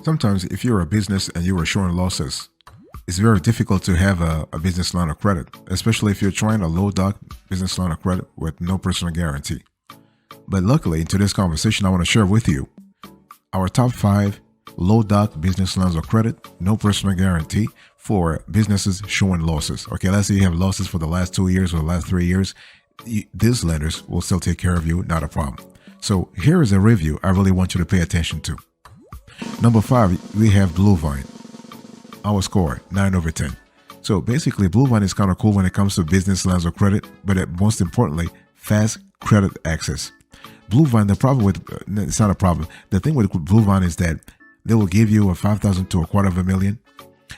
Sometimes, if you're a business and you are showing losses, it's very difficult to have a business line of credit, especially if you're trying a low doc business line of credit with no personal guarantee. But luckily, in today's conversation, I want to share with you our top 5 low doc business lines of credit, no personal guarantee for businesses showing losses. Okay, let's say you have losses for the last 2 years or the last 3 years. These lenders will still take care of you, not a problem. So here is a review I really want you to pay attention to. Number 5, we have Bluevine. Our score, 9 over 10. So basically, Bluevine is kind of cool when it comes to business lines of credit, but most importantly, fast credit access. Bluevine, the problem with, it's not a problem. The thing with Bluevine is that they will give you a $5,000 to $250,000.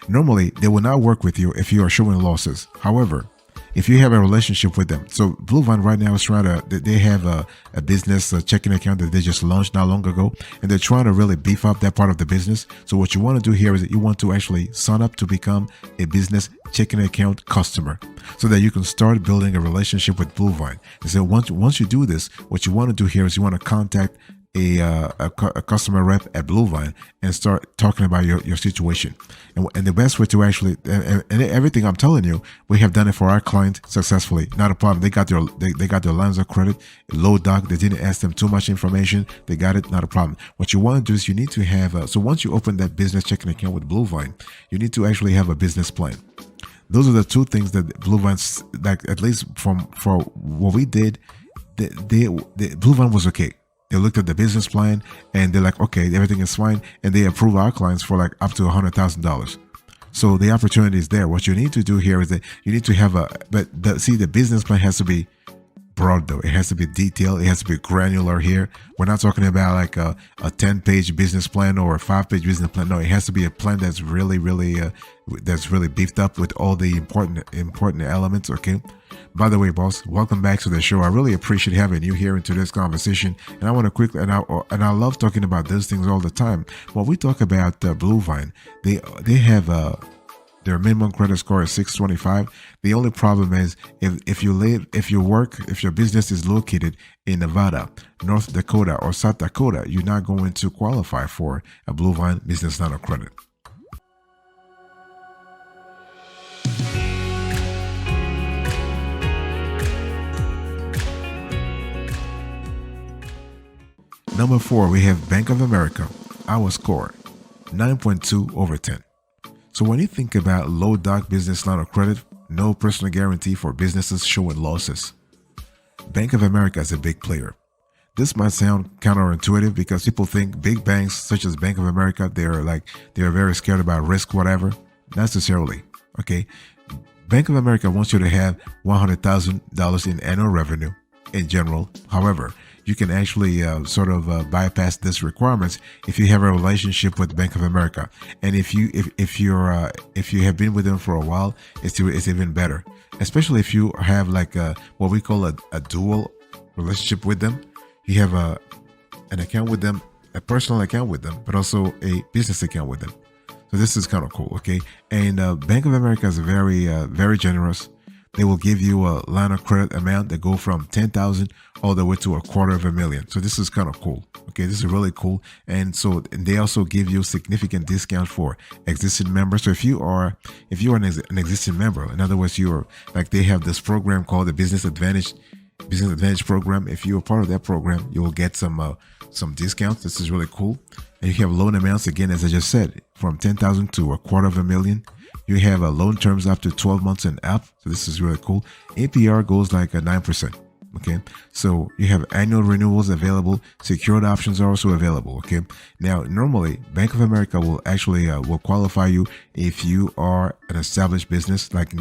Normally, they will not work with you if you are showing losses. However, if you have a relationship with them, so Bluevine right now is trying to, they have a business checking account that they just launched not long ago, and they're trying to really beef up that part of the business. So what you want to do here is that you want to actually sign up to become a business checking account customer so that you can start building a relationship with Bluevine. And so once you do this, what you want to do here is you want to contact a customer rep at Bluevine and start talking about your situation. And the best way to actually, and everything I'm telling you, we have done it for our client successfully. Not a problem. They got their lines of credit, low doc. They didn't ask them too much information. They got it. Not a problem. What you want to do is you need to have, so once you open that business checking account with Bluevine, you need to actually have a business plan. Those are the 2 things that Bluevine, like at least for what we did, Bluevine was okay. They looked at the business plan and they're like, okay, everything is fine. And they approve our clients for like up to $100,000. So the opportunity is there. What you need to do here is that you need to have the business plan has to be broad though. It has to be detailed. It has to be granular here. We're not talking about like a 10-page business plan or a 5-page business plan. No, it has to be a plan that's really beefed up with all the important elements. Okay. By the way, boss, welcome back to the show. I really appreciate having you here into this conversation. And I want to quickly, and I love talking about those things all the time. When we talk about Bluevine, they have their minimum credit score is 625. The only problem is if your business is located in Nevada, North Dakota, or South Dakota, you're not going to qualify for a Bluevine business line of credit. Number 4, we have Bank of America. Our score, 9.2 over 10. So when you think about low doc business line of credit, no personal guarantee for businesses showing losses, Bank of America is a big player. This might sound counterintuitive because people think big banks such as Bank of America, they're very scared about risk, whatever. Not necessarily. Okay. Bank of America wants you to have $100,000 in annual revenue in general. However, you can actually bypass this requirements if you have a relationship with Bank of America, and if you have been with them for a while, it's even better. Especially if you have like what we call a dual relationship with them. You have an account with them, a personal account with them, but also a business account with them. So this is kind of cool, okay? And Bank of America is very generous. They will give you a line of credit amount that go from $10,000 all the way to $250,000. So this is kind of cool. Okay, this is really cool. And they also give you significant discount for existing members. So if you are an existing member, in other words, they have this program called the Business Advantage program. If you're part of that program, you will get some discounts. This is really cool. And you have loan amounts, again, as I just said, from $10,000 to $250,000. You have loan terms up to 12 months and up. So this is really cool. APR goes like 9%. Okay. So you have annual renewals available. Secured options are also available. Okay. Now, normally Bank of America will actually will qualify you if you are an established business, like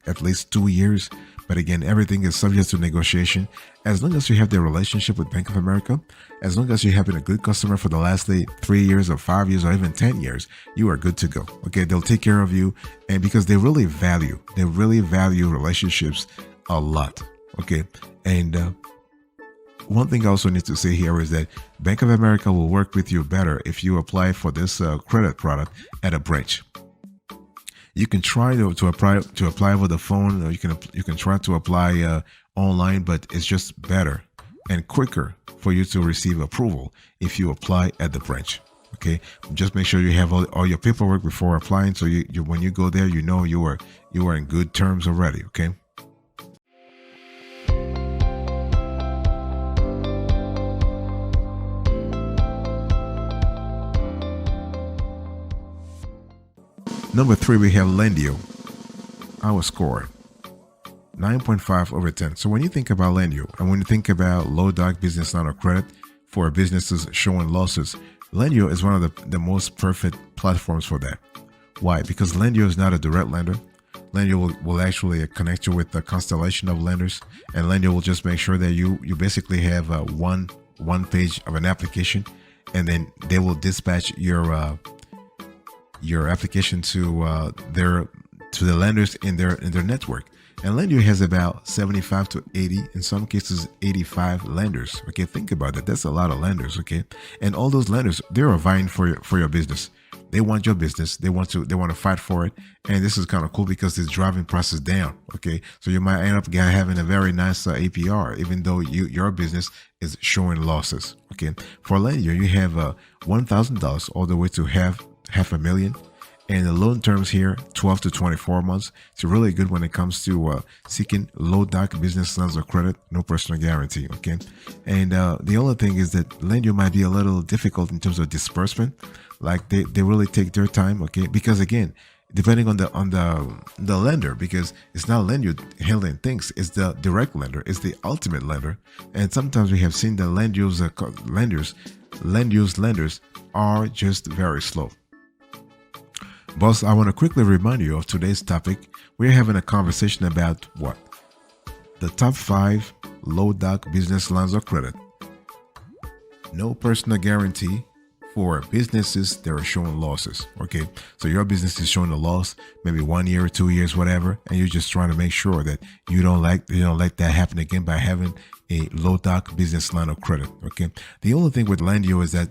at least 2 years. But again, everything is subject to negotiation. As long as you have the relationship with Bank of America, as long as you have been a good customer for the last 3 years or 5 years or even 10 years, you are good to go. Okay, they'll take care of you, and because they really value relationships a lot. Okay, and one thing I also need to say here is that Bank of America will work with you better if you apply for this credit product at a branch. You can try to apply over the phone, or you can try to apply online, but it's just better and quicker for you to receive approval if you apply at the branch. Okay, just make sure you have all your paperwork before applying, so you when you go there, you know you are in good terms already. Okay. Number 3, we have Lendio. Our score 9.5 over 10. So when you think about Lendio and when you think about low doc business line of credit for businesses showing losses, Lendio is one of the most perfect platforms for that. Why? Because Lendio is not a direct lender. Lendio will actually connect you with a constellation of lenders, and Lendio will just make sure that you basically have one page of an application, and then they will dispatch your application to the lenders in their network. And Lendio has about 75 to 80, in some cases 85 lenders. Okay, think about that. That's a lot of lenders. Okay, and all those lenders, they're vying for your business. They want your business. They want to fight for it. And this is kind of cool because it's driving prices down. Okay, so you might end up having a very nice APR, even though your business is showing losses. Okay, for Lendio, you have $1,000 all the way to half a million. And the loan terms here, 12 to 24 months. It's really good when it comes to seeking low doc business lines of credit, no personal guarantee. Okay, and the only thing is that Lendio might be a little difficult in terms of disbursement. Like they really take their time. Okay, because again, depending on the lender, because it's not Lendio handling things, it's the direct lender, it's the ultimate lender. And sometimes we have seen that Lendio's lenders are just very slow. Boss, I want to quickly remind you of today's topic. We're having a conversation about what? The top 5 low doc business lines of credit. No personal guarantee for businesses that are showing losses. Okay, so your business is showing a loss, maybe 1 year or 2 years, whatever, and you're just trying to make sure that you don't let that happen again by having a low doc business line of credit. Okay, the only thing with Lendio is that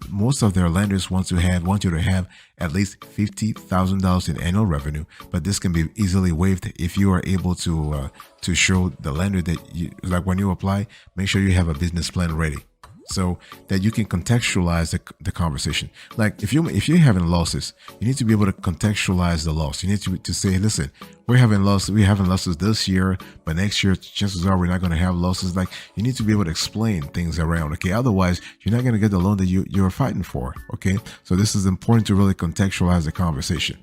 most of their lenders want you to have at least $50,000 in annual revenue, but this can be easily waived if you are able to show the lender that like when you apply, make sure you have a business plan ready, so that you can contextualize the conversation. Like if you're having losses, you need to be able to contextualize the loss. You need to say, listen, we're having losses this year, but next year chances are we're not going to have losses. Like you need to be able to explain things around. Okay, otherwise you're not going to get the loan that you're fighting for. Okay, so this is important to really contextualize the conversation.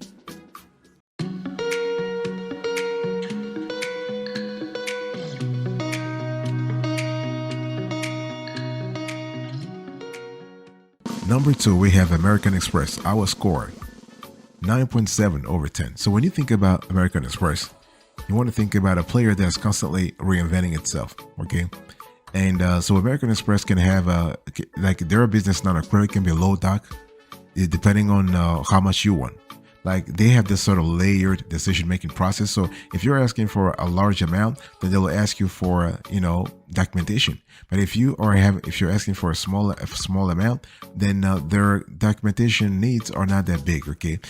Number 2, we have American Express. Our score 9.7 over 10. So when you think about American Express, you want to think about a player that's constantly reinventing itself. Okay, and so American Express can have like their business line of credit can be low doc, depending on how much you want. Like they have this sort of layered decision-making process. So if you're asking for a large amount, then they will ask you for documentation. But if you're asking for a small amount, then their documentation needs are not that big. Okay,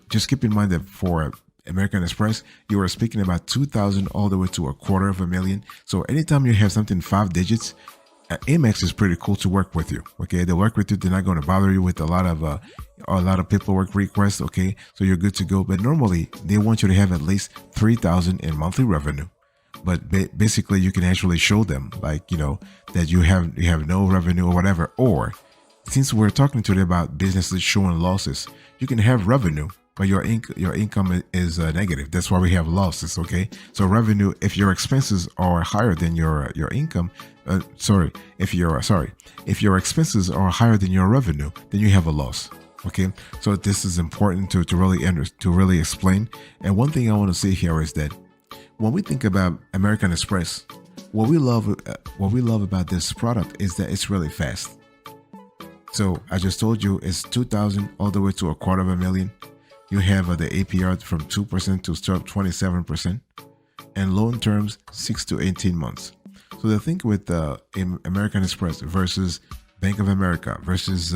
just keep in mind that for American Express, you are speaking about 2,000 all the way to $250,000. So anytime you have something 5 digits, Amex is pretty cool to work with you. Okay, they work with you. They're not going to bother you with a lot of paperwork requests. Okay, so you're good to go. But normally they want you to have at least 3,000 in monthly revenue. But basically, you can actually show them like that you have no revenue or whatever. Or since we're talking today about businesses showing losses, you can have revenue, but your income is negative. That's why we have losses. Okay, so revenue, if your expenses are higher than your income, if your expenses are higher than your revenue, then you have a loss. Okay, so this is important to really explain. And one thing I want to say here is that when we think about American Express, what we love about this product is that it's really fast. So I just told you it's 2,000 all the way to $250,000. You have the APR from 2% to 27%, and loan terms 6 to 18 months. So the thing with American Express versus Bank of America versus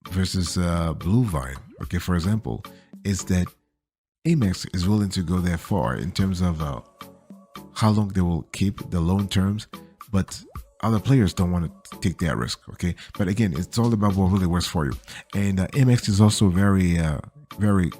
Blue Vine, okay, for example, is that Amex is willing to go that far in terms of how long they will keep the loan terms, but other players don't want to take that risk. Okay, but again, it's all about what really works for you. And MX is also very very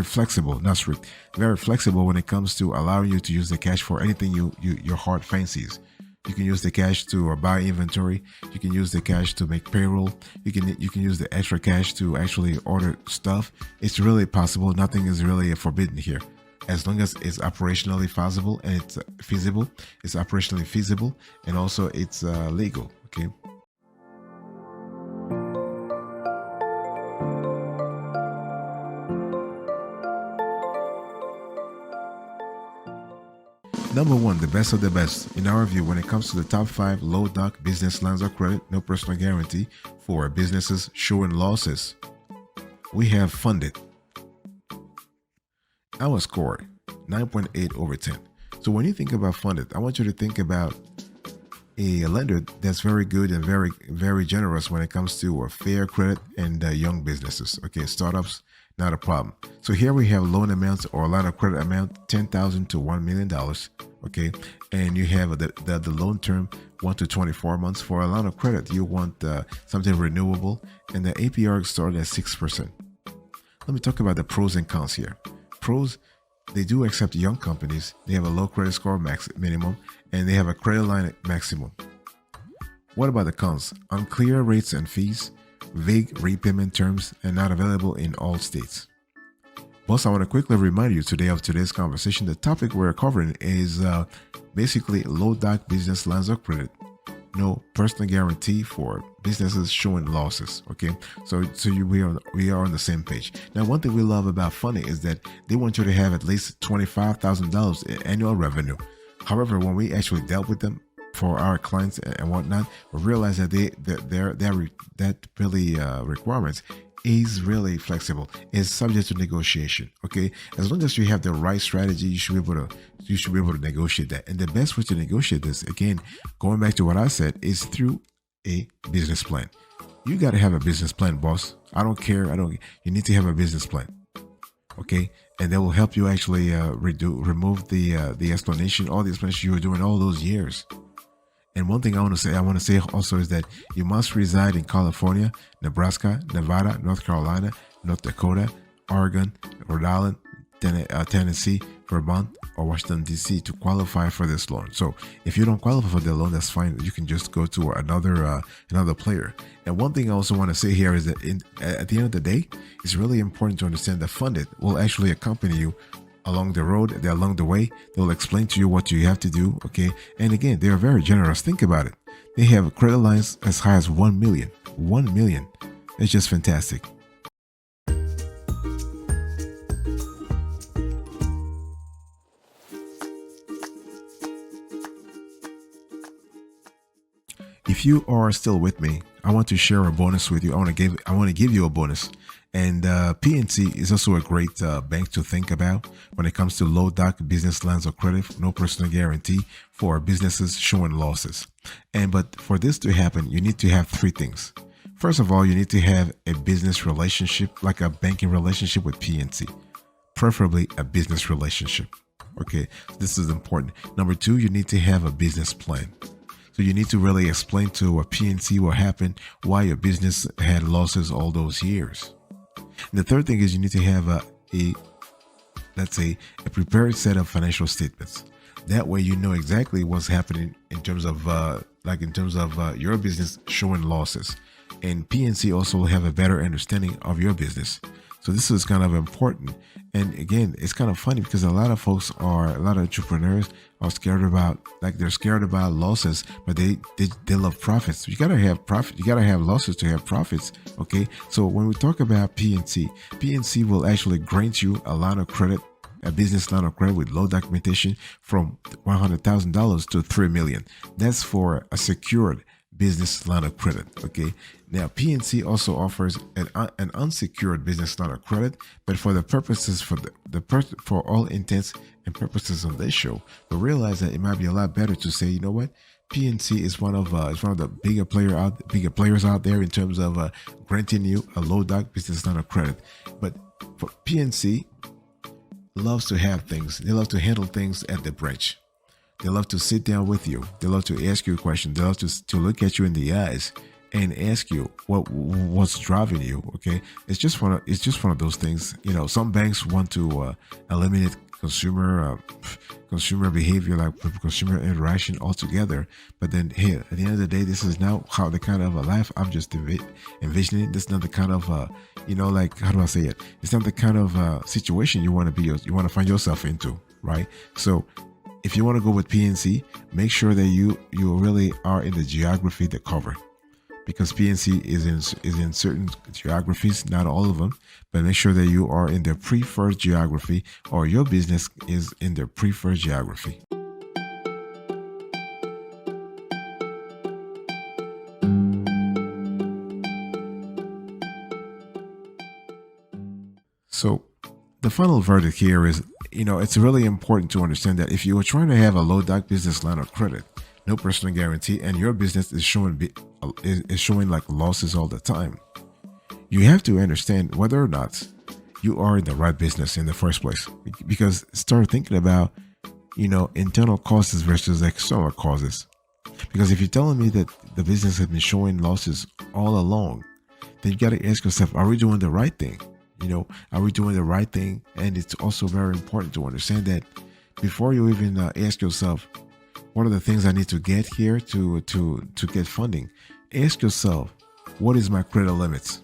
flexible, not strict, very flexible when it comes to allowing you to use the cash for anything your heart fancies. You can use the cash to buy inventory. You can use the cash to make payroll. You can use the extra cash to actually order stuff. It's really possible. Nothing is really forbidden here, as long as it's operationally feasible and it's feasible. It's operationally feasible and also it's legal. Okay. Number one, the best of the best. In our view, when it comes to the top 5 low doc business lines of credit, no personal guarantee for businesses showing losses, we have Funded. Our score 9.8 over 10. So when you think about Funded, I want you to think about a lender that's very good and very generous when it comes to a fair credit and young businesses. Okay, startups, not a problem. So here we have loan amounts or line of credit amount $10,000 to $1 million. Okay, and you have the loan term 1 to 24 months. For a line of credit, you want something renewable, and the APR started at 6%. Let me talk about the pros and cons here. Pros, they do accept young companies. They have a low credit score minimum, and they have a credit line maximum. What about the cons? Unclear rates and fees, vague repayment terms, and not available in all states. Boss, I want to quickly remind you today of today's conversation. The topic we're covering is basically low doc business lines of credit, no personal guarantee for businesses showing losses. Okay, so we are on the same page. Now, one thing we love about Funny is that they want you to have at least $25,000 in annual revenue. However, when we actually dealt with them for our clients and whatnot, we realized that that really requirements is really flexible. It's subject to negotiation. Okay, as long as you have the right strategy, you should be able to negotiate that. And the best way to negotiate this, again, going back to what I said, is through a business plan. You got to have a business plan, boss. I don't care. You need to have a business plan. Okay, and that will help you actually remove the explanation, all the explanation you were doing all those years. And one thing I want to say also is that you must reside in California, Nebraska, Nevada, North Carolina, North Dakota, Oregon, Rhode Island, Tennessee, Vermont, or Washington, D.C. to qualify for this loan. So if you don't qualify for the loan, that's fine. You can just go to another player. And one thing I also want to say here is that at the end of the day, it's really important to understand that Funded will actually accompany you along the road, along the way. They'll explain to you what you have to do. Okay, and again, they are very generous. Think about it. They have credit lines as high as 1 million. 1 million. It's just fantastic. If you are still with me, I want to share a bonus with you. I want to give you a bonus. And PNC is also a great bank to think about when it comes to low doc business lines of credit, no personal guarantee for businesses showing losses. But for this to happen, you need to have 3 things. First of all, you need to have a business relationship, like a banking relationship with PNC, preferably a business relationship. Okay, this is important. Number 2, you need to have a business plan. So you need to really explain to a PNC what happened, why your business had losses all those years. And the third thing is you need to have a prepared set of financial statements. That way you know exactly what's happening in terms of your business showing losses. And PNC also will have a better understanding of your business. So this is kind of important. And again, it's kind of funny because a lot of entrepreneurs are scared about losses, but they love profits. You gotta have profit. You gotta have losses to have profits. Okay. So when we talk about PNC will actually grant you a line of credit, a business line of credit with low documentation from $100,000 to $3 million. That's for a secured business line of credit. Okay. Now PNC also offers an unsecured business line of credit, but for the purposes for all intents and purposes of this show, we realize that it might be a lot better to say, you know what, PNC is one of the bigger players out there in terms of granting you a low doc business line of credit. But for PNC loves to have things, they love to handle things at the branch. They love to sit down with you. They love to ask you a question. They love to look at you in the eyes and ask you what's driving you. Okay, it's just one of those things. You know, some banks want to eliminate consumer behavior, like consumer interaction altogether. But then here, at the end of the day, this is now how the kind of a life I'm just envisioning. This is not the kind of like, how do I say it? It's not the kind of situation you want to find yourself into, right? So if you want to go with PNC, make sure that you really are in the geography they cover, because PNC is in certain geographies, not all of them, but make sure that you are in their preferred geography, or your business is in their preferred geography. So the final verdict here is, it's really important to understand that if you are trying to have a low doc business line of credit, no personal guarantee, and your business is showing like losses all the time, you have to understand whether or not you are in the right business in the first place. Because start thinking about, internal causes versus external causes. Because if you're telling me that the business has been showing losses all along, then you got to ask yourself, are we doing the right thing? Are we doing the right thing? And it's also very important to understand that before you even ask yourself, what are the things I need to get here to get funding? Ask yourself, what is my credit limits?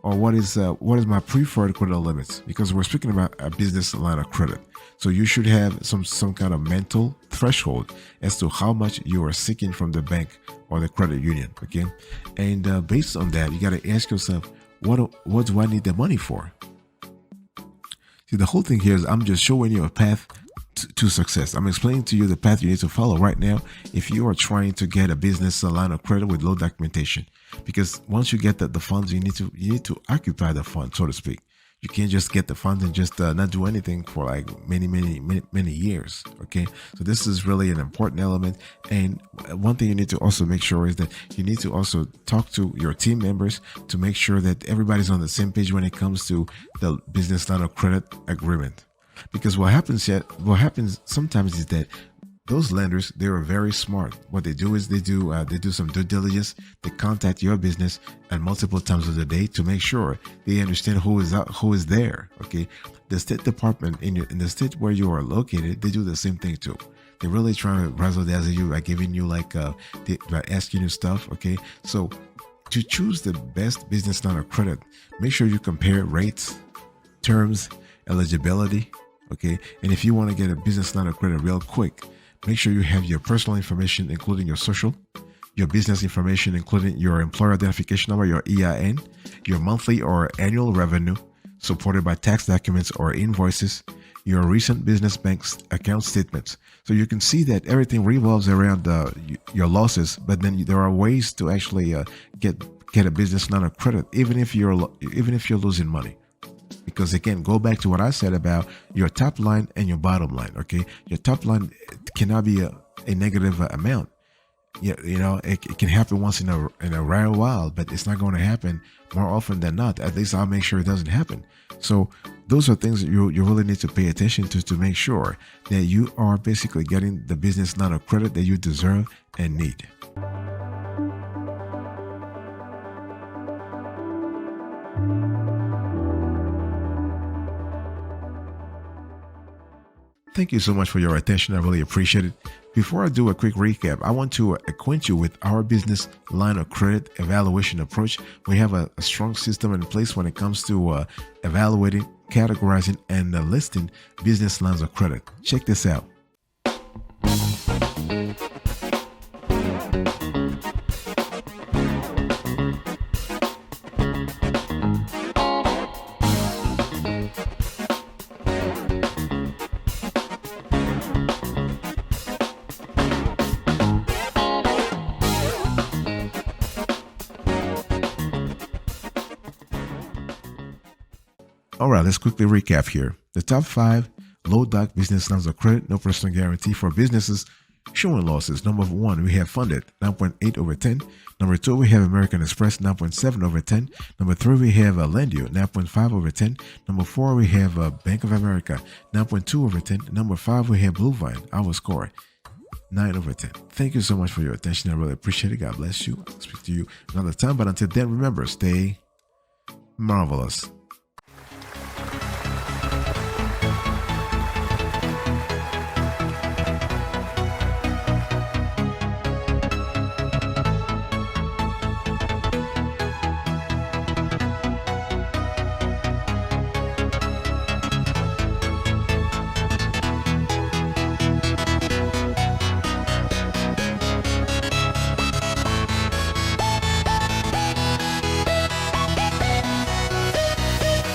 Or what is my preferred credit limits? Because we're speaking about a business line of credit. So you should have some kind of mental threshold as to how much you are seeking from the bank or the credit union, okay? And based on that, you got to ask yourself, what do I need the money for? See, the whole thing here is I'm just showing you a path to success. I'm explaining to you the path you need to follow right now if you are trying to get a business line of credit with low documentation. Because once you get the funds, you need to occupy the fund, so to speak. You can't just get the funds and just not do anything for like many years. Okay, so this is really an important element. And one thing you need to also make sure is that you need to also talk to your team members to make sure that everybody's on the same page when it comes to the business line of credit agreement. Because what happens sometimes is that those lenders, they are very smart. What they do is they do some due diligence. They contact your business at multiple times of the day to make sure they understand who is there. Okay, the State Department in the state where you are located, they do the same thing too. They're really trying to razzle dazzle you by giving you by asking you stuff. Okay, so to choose the best business line of credit, make sure you compare rates, terms, eligibility. Okay, and if you want to get a business line of credit real quick, make sure you have your personal information, including your social, your business information, including your employer identification number, your EIN, your monthly or annual revenue, supported by tax documents or invoices, your recent business bank account statements. So you can see that everything revolves around your losses, but then there are ways to actually get a business line of credit, even if you're losing money. Because again, go back to what I said about your top line and your bottom line. Okay, your top line cannot be a negative amount. It can happen once in a rare while, but it's not going to happen more often than not. At least I'll make sure it doesn't happen. So those are things that you really need to pay attention to make sure that you are basically getting the business line of credit that you deserve and need. Thank you so much for your attention. I really appreciate it. Before I do a quick recap, I want to acquaint you with our business line of credit evaluation approach. We have a strong system in place when it comes to evaluating, categorizing, and listing business lines of credit. Check this out. All right, let's quickly recap here. The top 5 low doc business lines of credit, no personal guarantee for businesses showing losses. Number 1, we have Funded, 9.8 over 10. Number 2, we have American Express, 9.7 over 10. Number 3, we have Lendio, 9.5 over 10. Number 4, we have Bank of America, 9.2 over 10. Number 5, we have Blue Vine, our score, 9 over 10. Thank you so much for your attention. I really appreciate it. God bless you. I'll speak to you another time. But until then, remember, stay marvelous.